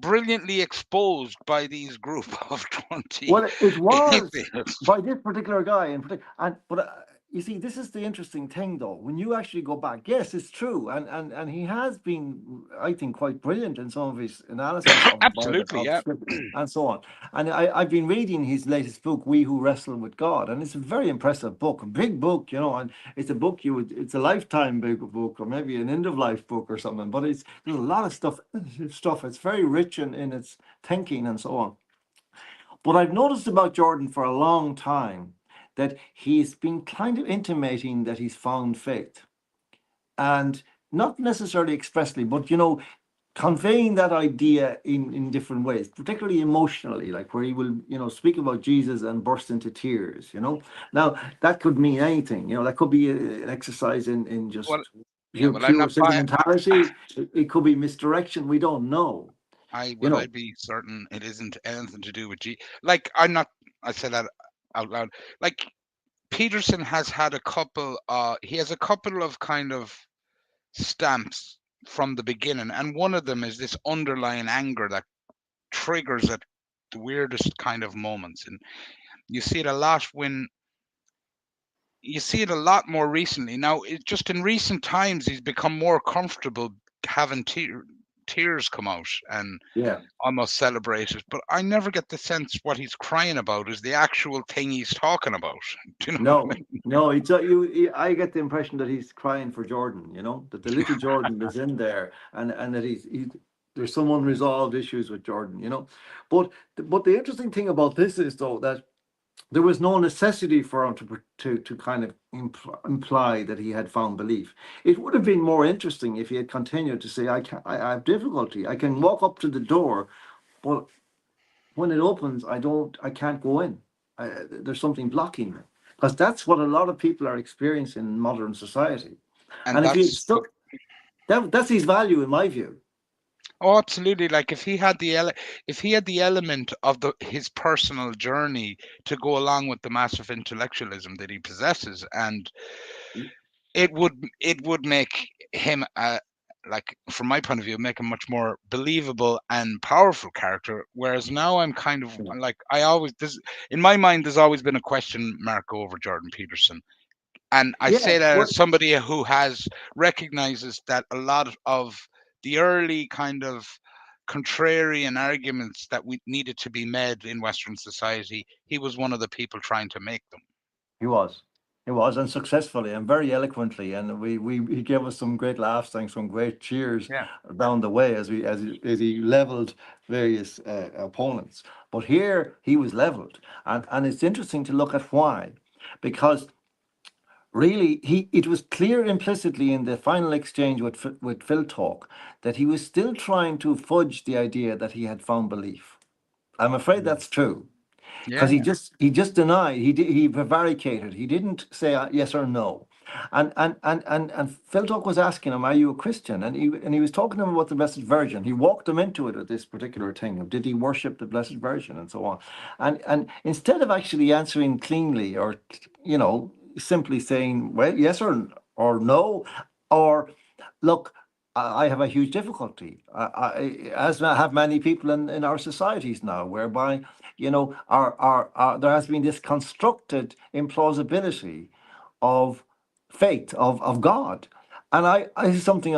brilliantly exposed by these group of 20 Well, it was atheists. by this particular guy in particular, but you see, this is the interesting thing, though. When you actually go back, yes, it's true, and he has been, I think, quite brilliant in some of his analysis of the Bible, Absolutely, of yeah. scripture, and so on. And I've been reading his latest book, "We Who Wrestle with God," and it's a very impressive book, a big book, and it's a book it's a lifetime big book, or maybe an end of life book or something. But there's a lot of stuff. It's very rich in its thinking and so on. But I've noticed about Jordan for a long time that he's been kind of intimating that he's found faith. And not necessarily expressly, but conveying that idea in different ways, particularly emotionally, like where he will, speak about Jesus and burst into tears. Now that could mean anything, that could be an exercise in Well, just yeah. Well, I'm pure not. sentimentality. It could be misdirection. We don't know, you know. I'd be certain it isn't anything to do with Like, I'm not. I said that out loud. Like, Peterson has had a couple. He has a couple of kind of stamps from the beginning, and one of them is this underlying anger that triggers at the weirdest kind of moments, and you see it a lot when you see it a lot more recently. Now, just in recent times, he's become more comfortable having tears come out and Yeah. almost celebrate it. But I never get the sense what he's crying about is the actual thing he's talking about. Do you know what I No, mean? no, I get the impression that he's crying for Jordan. That the little Jordan is in there, and that there's some unresolved issues with Jordan. But the interesting thing about this is though that there was no necessity for him to kind of imply that he had found belief. It would have been more interesting if he had continued to say, I have difficulty. I can walk up to the door, but when it opens, I can't go in. There's something blocking me. Because that's what a lot of people are experiencing in modern society. And And if he had that's the stuck, that's his value in my view. Oh, absolutely. Like, if he had the element of his personal journey to go along with the massive intellectualism that he possesses, and it would make him, like, from my point of view, make a much more believable and powerful character. Whereas now I'm kind of Yeah, like, in my mind, there's always been a question mark over Jordan Peterson, and I yeah. say that Well, as somebody who has recognizes that a lot of the early kind of contrarian arguments that we needed to be made in Western society, he was one of the people trying to make them. he was. He was, and successfully and very eloquently. And he gave us some great laughs and some great cheers Yeah. down the way as he leveled various opponents. But here he was leveled. And it's interesting to look at why. Because really, it was clear implicitly in the final exchange with Phil Talk that he was still trying to fudge the idea that he had found belief. I'm afraid Mm. that's true. Because Yeah. he just denied, he prevaricated, he didn't say yes or no. And Phil Talk was asking him, are you a Christian? And he was talking to him about the Blessed Virgin. He walked him into it with this particular thing of, did he worship the Blessed Virgin, and so on. And instead of actually answering cleanly, or simply saying, well, yes or no, or look, I have a huge difficulty, as have many people in our societies now, whereby there has been this constructed implausibility of faith, of God. And I is something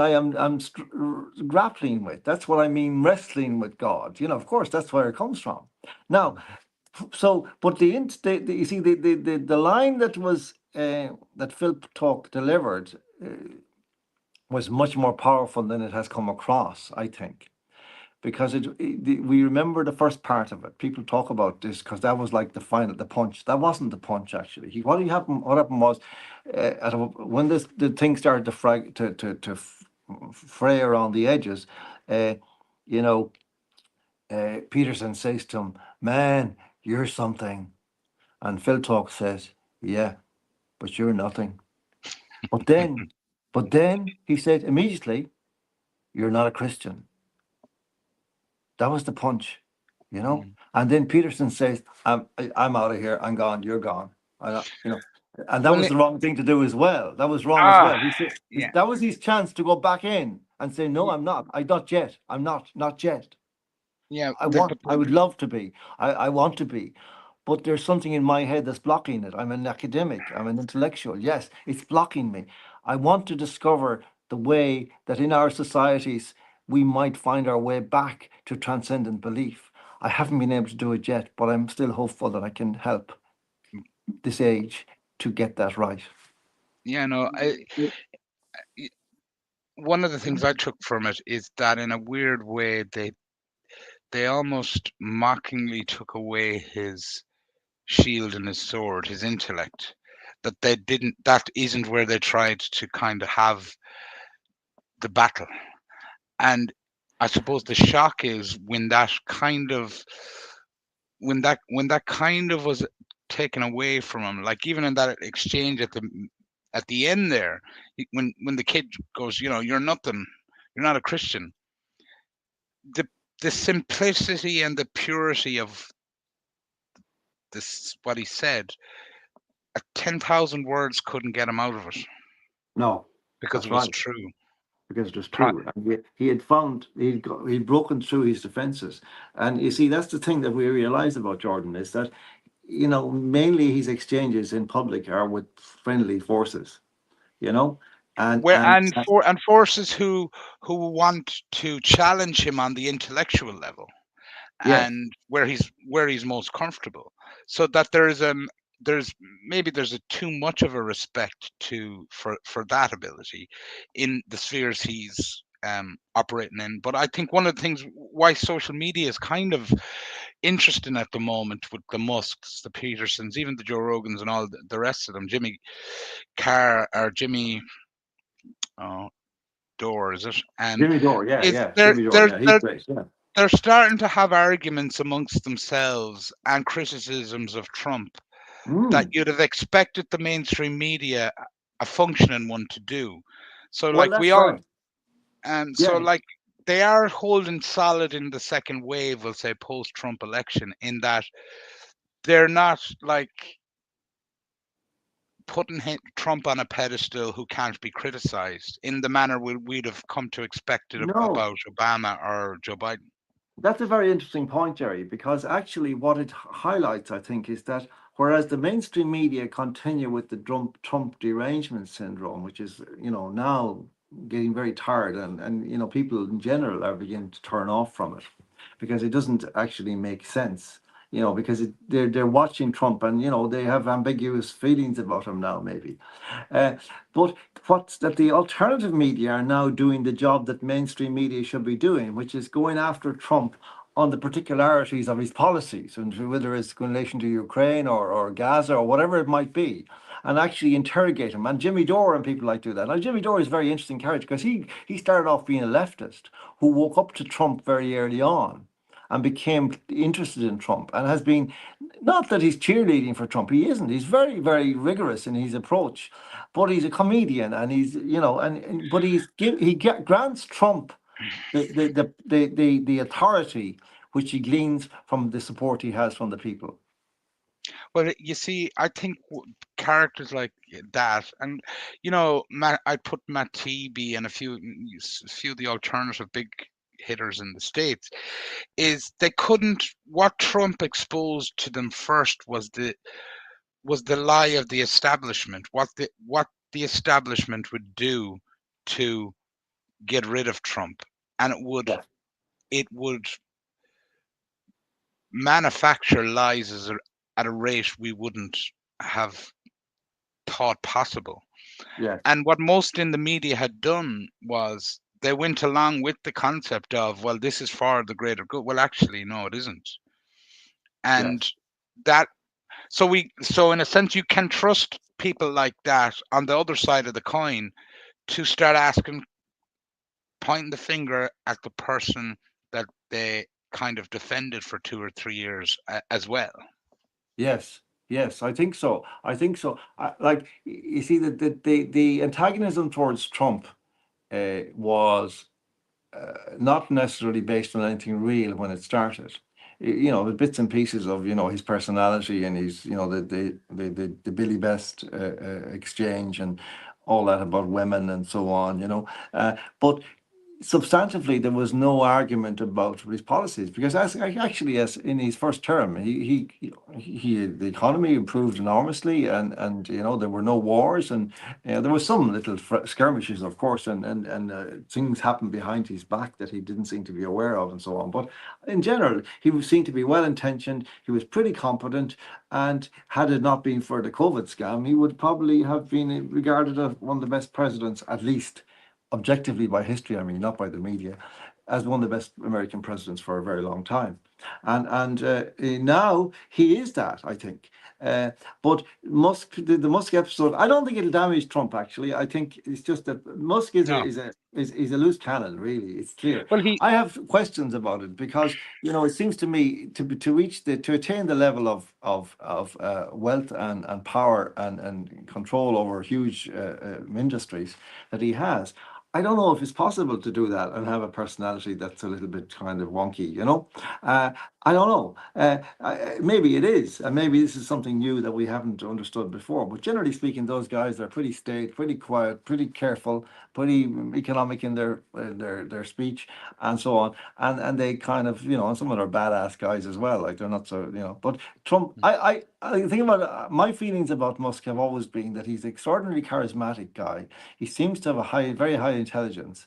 grappling with. That's what I mean, wrestling with God. Of course, that's where it comes from. Now, but you see, the line that Phil Talk delivered was much more powerful than it has come across, I think, because we remember the first part of it. People talk about this because that was like the punch. That wasn't the punch, actually. What happened was, when the thing started to fray around the edges, uh, you know, Peterson says to him, "Man, you're something," and Phil Talk says, "Yeah, but you're nothing." But then, he said immediately, "You're not a Christian." That was the punch, you know. Mm. And then Peterson says, I'm out of here. I'm gone. You're gone." And that Well, was the wrong thing to do as well. That was wrong as ah, well. He said yeah, that was his chance to go back in and say, "No, y- I'm not. I'm not yet. I'm not yet. yeah. But I would love to be. I want to be." But there's something in my head that's blocking it. I'm an academic, I'm an intellectual. Yes, it's blocking me. I want to discover the way that in our societies we might find our way back to transcendent belief. I haven't been able to do it yet, but I'm still hopeful that I can help this age to get that right. yeah, no. Y- One of the things I took from it is that in a weird way they almost mockingly took away his shield and his sword, his intellect. That they didn't. That isn't where they tried to kind of have the battle. And I suppose the shock is when that kind of was taken away from him. Like even in that exchange at the end there, when the kid goes, you're nothing, you're not a Christian. The the simplicity and the purity of this what he said, 10,000 words couldn't get him out of it No, because that's it was right. true. Because it was Pro- true. And he had found he'd broken through his defenses. And you see, that's the thing that we realize about Jordan is that, mainly his exchanges in public are with friendly forces, you know, and where and and forces who want to challenge him on the intellectual level yeah, and where he's most comfortable, so that there's maybe there's a too much of a respect for that ability in the spheres he's operating in. But I think one of the things why social media is kind of interesting at the moment with the Musks, the Petersons, even the Joe Rogans and all the rest of them, Jimmy Carr or Jimmy uh, Dore, is it? Jimmy Dore, yeah, Is yeah, Jimmy Dore, yeah, he's great, yeah. they're starting to have arguments amongst themselves and criticisms of Trump that Mm. you'd have expected the mainstream media, a functioning one, to do. So Well, like we that's all, right. so Yeah, like they are holding solid in the second wave, we'll say post-Trump election, in that they're not like putting Trump on a pedestal who can't be criticized in the manner we'd have come to expect it no, about Obama or Joe Biden. that's a very interesting point, Jerry, because actually what it highlights, I think, is that whereas the mainstream media continue with the Trump derangement syndrome, which is, now getting very tired, and people in general are beginning to turn off from it because it doesn't actually make sense. Because they're watching Trump, and they have ambiguous feelings about him now, maybe. Uh, but what's that the alternative media are now doing the job that mainstream media should be doing, which is going after Trump on the particularities of his policies, and whether it's in relation to Ukraine or Gaza or whatever it might be. and actually interrogate him. And Jimmy Dore and people like do that. Now, Jimmy Dore is a very interesting character because he started off being a leftist who woke up to Trump very early on and became interested in Trump and has been, not that he's cheerleading for Trump, he isn't. He's very, very rigorous in his approach, but he's a comedian and he's, but grants Trump the authority which he gleans from the support he has from the people. Well, you see, I think characters like that, and I put Matt Taibbi and a few of the alternative big hitters in the States, is they couldn't. What Trump exposed to them first was the lie of the establishment. What the establishment would do to get rid of Trump, and Yeah. it would manufacture lies at a rate we wouldn't have thought possible. Yes. And what most in the media had done was they went along with the concept of, well, this is for the greater good. Well, actually, no, it isn't. And Yes. that, so in a sense, you can trust people like that on the other side of the coin to start asking, pointing the finger at the person that they kind of defended for 2 or 3 years as well. Yes. Yes. I think so. I think so. Like you see that the antagonism towards Trump was not necessarily based on anything real when it started. The bits and pieces of his personality and his the Billy Best exchange and all that about women and so on. But substantively there was no argument about his policies because as in his first term the economy improved enormously and there were no wars and there were some little skirmishes of course and things happened behind his back that he didn't seem to be aware of and so on, but in general he was seen to be well intentioned. He was pretty competent, and had it not been for the COVID scam he would probably have been regarded as one of the best presidents, at least objectively by history, I mean, not by the media, as one of the best American presidents for a very long time. And now he is that, I think. Uh, but the Musk episode, I don't think it'll damage Trump. Actually, I think it's just that Musk No. is a loose cannon. Really, it's clear. Well, I have questions about it because it seems to me to attain the level of wealth and power and control over huge industries that he has. I don't know if it's possible to do that and have a personality that's a little bit kind of wonky. I don't know. Maybe it is, and maybe this is something new that we haven't understood before. But generally speaking, those guys are pretty staid, pretty quiet, pretty careful, pretty economic in their speech, and so on. And they kind of, and some of them are badass guys as well. Like they're not so. But Trump, I think about my feelings about Musk have always been that he's an extraordinarily charismatic guy. He seems to have a very high intelligence,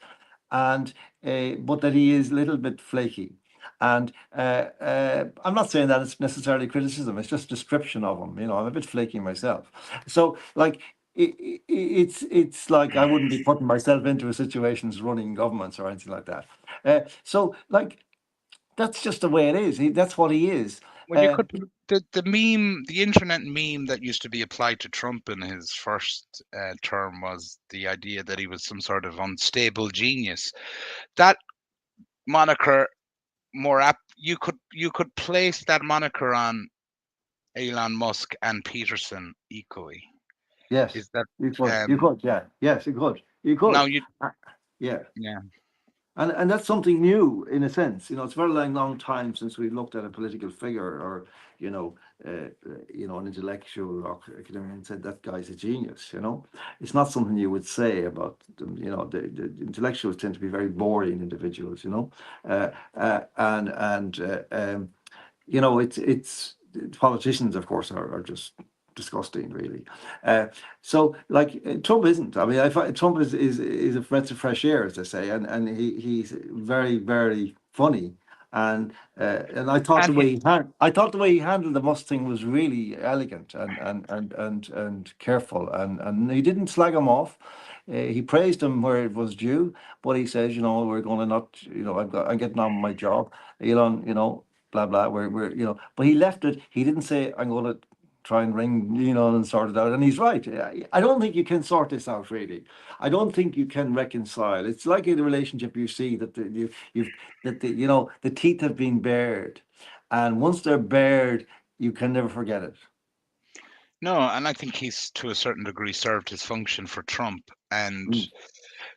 and but that he is a little bit flaky. And I'm not saying that it's necessarily criticism; it's just description of him. I'm a bit flaky myself, so like. It's like I wouldn't be putting myself into a situations running governments or anything like that. So like that's just the way it is. That's what he is. Well, you could the internet meme that used to be applied to Trump in his first term was the idea that he was some sort of unstable genius. That moniker, you could place that moniker on Elon Musk and Peterson equally. Yes, Is that you could. You um could. Yeah. Yes, you could. You now could. you Uh, Yeah. yeah. And that's something new in a sense. It's a very long time since we looked at a political figure or, an intellectual or academic and said that guy's a genius. It's not something you would say about them. The intellectuals tend to be very boring individuals. It's politicians, of course, are just disgusting, really. Uh, so, like Trump isn't. I mean, I find Trump is a breath of fresh air, as they say, and he's very very funny. And I thought And I thought the way he handled the Mustang was really elegant and careful, and he didn't slag him off. He praised him where it was due, but he says, we're going to not, I'm getting on with my job, Elon, blah blah. But he left it. He didn't say I'm going to. try and ring Elon and sort it out. And he's right. I don't think you can sort this out really. I don't think you can reconcile. It's like in a relationship you see that the teeth have been bared, and once they're bared, you can never forget it. No, and I think he's to a certain degree served his function for Trump. And Mm.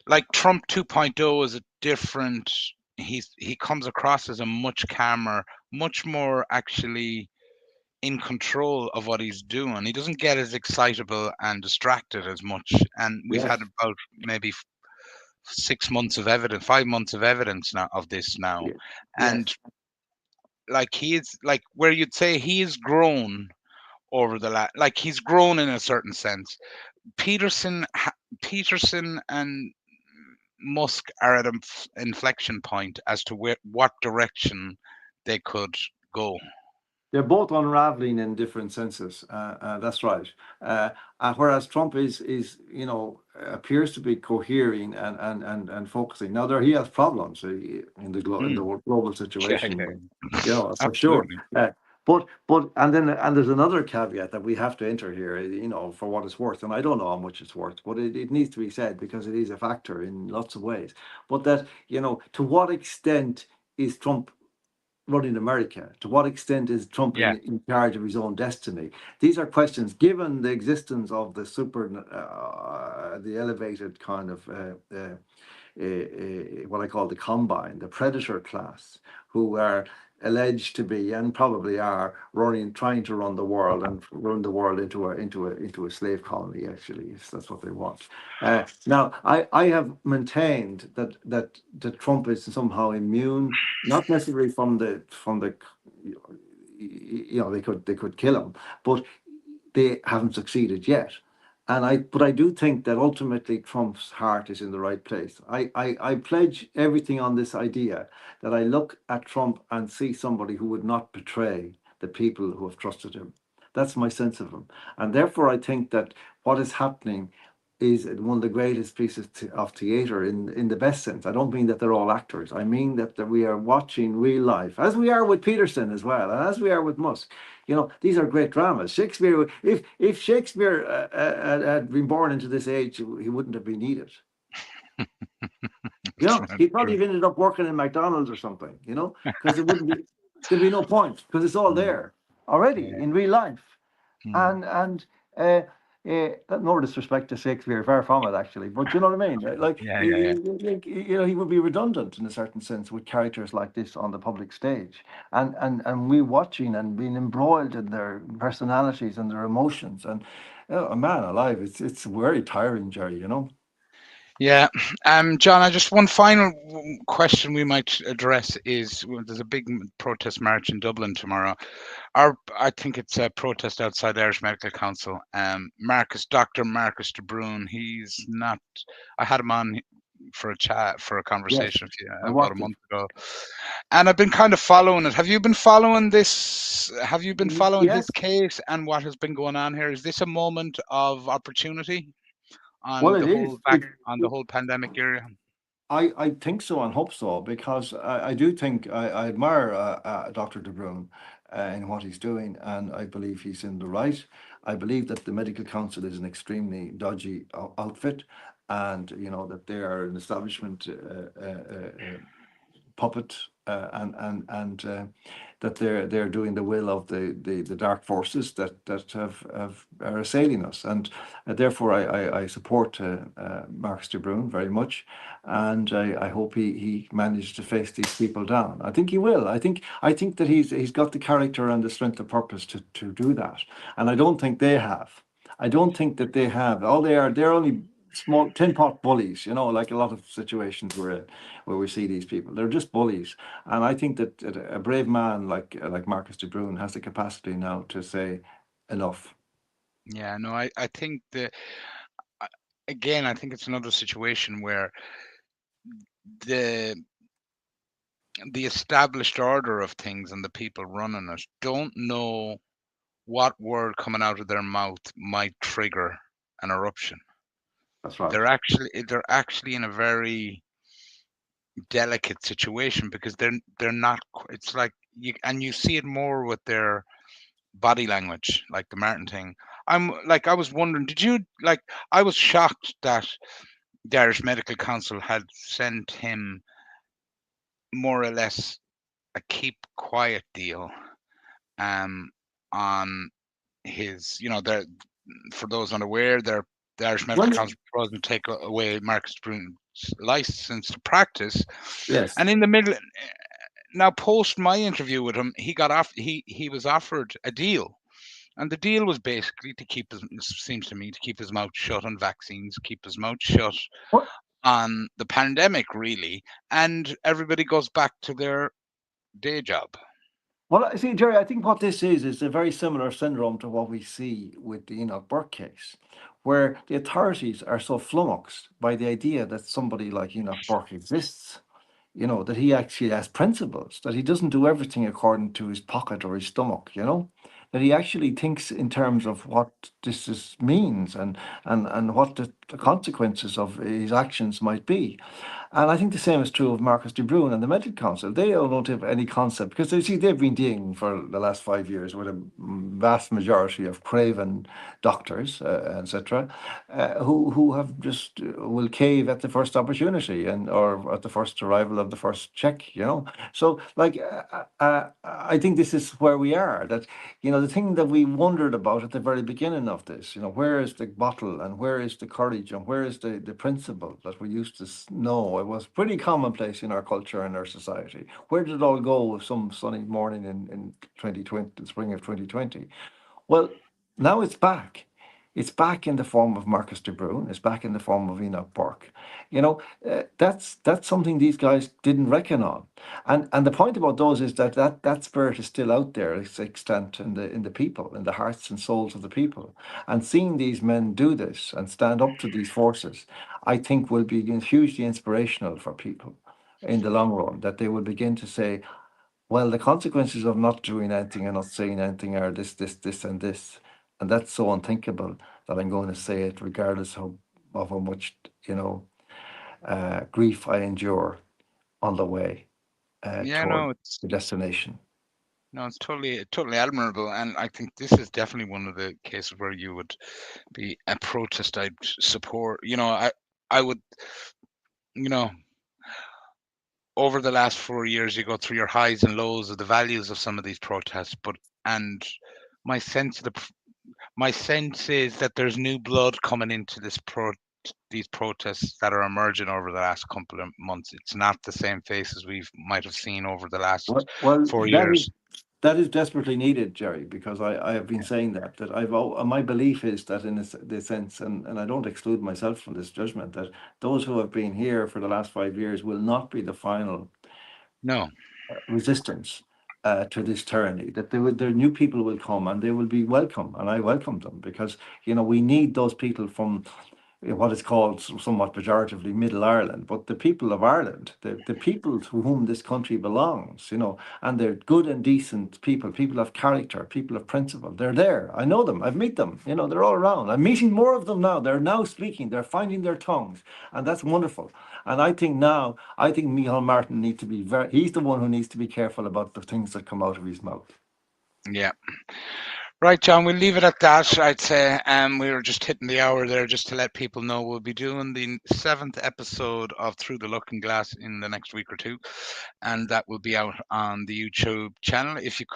like Trump 2.0 is a different. He comes across as a much calmer, much more actually in control of what he's doing. He doesn't get as excitable and distracted as much. And we've had Yes. about maybe 6 months of evidence, 5 months of evidence now of this now, Ye- and Yes. like he is like where you'd say he's grown over like he's grown in a certain sense. Peterson, Peterson and Musk are at an inflection point as to what direction they could go. They're both unraveling in different senses. That's right. Whereas Trump appears to be cohering and focusing. Now there he has problems in in the Mm. global Yeah, situation, yeah, for sure. absolutely. But and there's another caveat that we have to enter here, for what it's worth. And I don't know how much it's worth, but it needs to be said because it is a factor in lots of ways. But that, to what extent is Trump running America? To what extent is Trump Yeah, in charge of his own destiny? These are questions, given the existence of the elevated kind of what I call the combine, the predator class, who are alleged to be and probably are trying to run the world and run the world into a slave colony. Actually, if that's what they want. Now, I have maintained that Trump is somehow immune, not necessarily from the they could kill him, but they haven't succeeded yet. But I do think that ultimately Trump's heart is in the right place. I pledge everything on this idea that I look at Trump and see somebody who would not betray the people who have trusted him. That's my sense of him. And therefore, I think that what is happening is one of the greatest pieces of theatre in the best sense. I don't mean that they're all actors. I mean that we are watching real life, as we are with Peterson as well, and as we are with Musk. These are great dramas. Shakespeare, if Shakespeare had been born into this age, he wouldn't have been needed. He probably true. have ended up working in McDonald's or something, because there'd be no point, because it's all Mm, there already yeah. in real life. Mm. And uh, no disrespect to Shakespeare, far from it actually, but you know what I mean. Like Yeah, yeah, yeah. he would be redundant in a certain sense with characters like this on the public stage, and we watching and being embroiled in their personalities and their emotions, and man alive, it's very tiring, Jerry. Yeah. John, I just one final question we might address is there's a big protest march in Dublin tomorrow. I think it's a protest outside the Irish Medical Council. Dr. Marcus de Brun, he's not. I had him on for a chat, for a Yes, conversation I about a watched it. month ago, and I've been kind of following it. Have you been following this? Have you been following his Yes, case and what has been going on here? Is this a moment of opportunity well, on it the is. whole back on the whole pandemic area? I think so and hope so, because I do think I admire Dr. De Bruin in what he's doing, and I believe he's in the right. I believe that the Medical Council is an extremely dodgy outfit, and that they are an establishment puppet, and that they're doing the will of the dark forces that are assailing us, and therefore I support Marcus de Bruin very much, and I hope he manages to face these people down. I think he will. I think that he's got the character and the strength of purpose to do that, and I don't think they have. I don't think that they have. All they're only small tin pot bullies, like a lot of situations where we see these people. They're just bullies. And I think that a brave man like Marcus de Bruin has the capacity now to say enough. Yeah, no, I think I- again, I think it's another situation where the the established order of things and the people running it don't know what word coming out of their mouth might trigger an eruption. That's right. They're actually in a very delicate situation because they're not. It's like you see it more with their body language, like the Martin thing. I was wondering, did you like? I was shocked that the Irish Medical Council had sent him more or less a keep quiet deal um, on his, they're, for those unaware, the Irish Medical Well, Council proposing to take away Marcus Brun's license to practice, yes. and in the middle, now post my interview with him, he was offered a deal, and the deal was basically to keep his, seems to me, to keep his mouth shut on vaccines, keep his mouth shut What? on the pandemic, really, and everybody goes back to their day job. Well, I see, Jerry, I think what this is a very similar syndrome to what we see with the Enoch Burke case, where the authorities are so flummoxed by the idea that somebody like Enoch Burke exists, that he actually has principles, that he doesn't do everything according to his pocket or his stomach, that he actually thinks in terms of what means and what the consequences of his actions might be. And I think the same is true of Marcus de Bruyne and the Medical Council. They don't have any concept because they see they've been dealing for the last 5 years with a vast majority of craven doctors, etc., who have just will cave at the first opportunity and or at the first arrival of the first check. So like I think this is where we are. That the thing that we wondered about at the very beginning of this, where is the bottle and where is the courage and where is the principle that we used to know? It was pretty commonplace in our culture and our society. Where did it all go some sunny morning in 2020, the spring of 2020? Well, now it's back. It's back in the form of Marcus de Bruyne. It's back in the form of Enoch Burke. That's something these guys didn't reckon on. And the point about those is that spirit is still out there. It's extant in the people, in the hearts and souls of the people. And seeing these men do this and stand up to these forces, I think will be hugely inspirational for people in the long run. That they will begin to say, well, the consequences of not doing anything and not saying anything are this, this, this, and this. And that's so unthinkable that I'm going to say it regardless of how much, grief I endure on the way Yeah, toward no, it's the destination. no, it's totally admirable, and I think this is definitely one of the cases where you would be a protest I'd support. I would, you know, over the last 4 years, you go through your highs and lows of the values of some of these protests, and my sense of my sense is that there's new blood coming into these protests that are emerging over the last couple of months. It's not the same faces we might have seen over the last Well, four that is years. that is desperately needed, Jerry, because I have been saying that my belief is that in the sense, and I don't exclude myself from this judgment, that those who have been here for the last 5 years will not be the final No, resistance to this tyranny. That the new people will come and they will be welcome, and I welcome them because we need those people from what is called somewhat pejoratively Middle Ireland, but the people of Ireland, the people to whom this country belongs, and they're good and decent people, people of character, people of principle. They're there. I know them. I've met them. They're all around. I'm meeting more of them now. They're now speaking. They're finding their tongues, and that's wonderful. And I think Micheál Martin needs to be he's the one who needs to be careful about the things that come out of his mouth. yeah. Right, John, we'll leave it at that. I'd say we were just hitting the hour there just to let people know we'll be doing the seventh episode of Through the Looking Glass in the next week or two, and that will be out on the YouTube channel. If you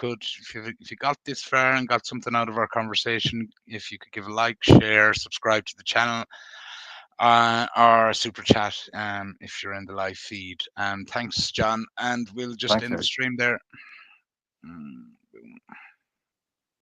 got this far and got something out of our conversation, if you could give a like, share, subscribe to the channel, or a super chat if you're in the live feed. Thanks, John, and we'll just Thanks, end the Eric. stream there.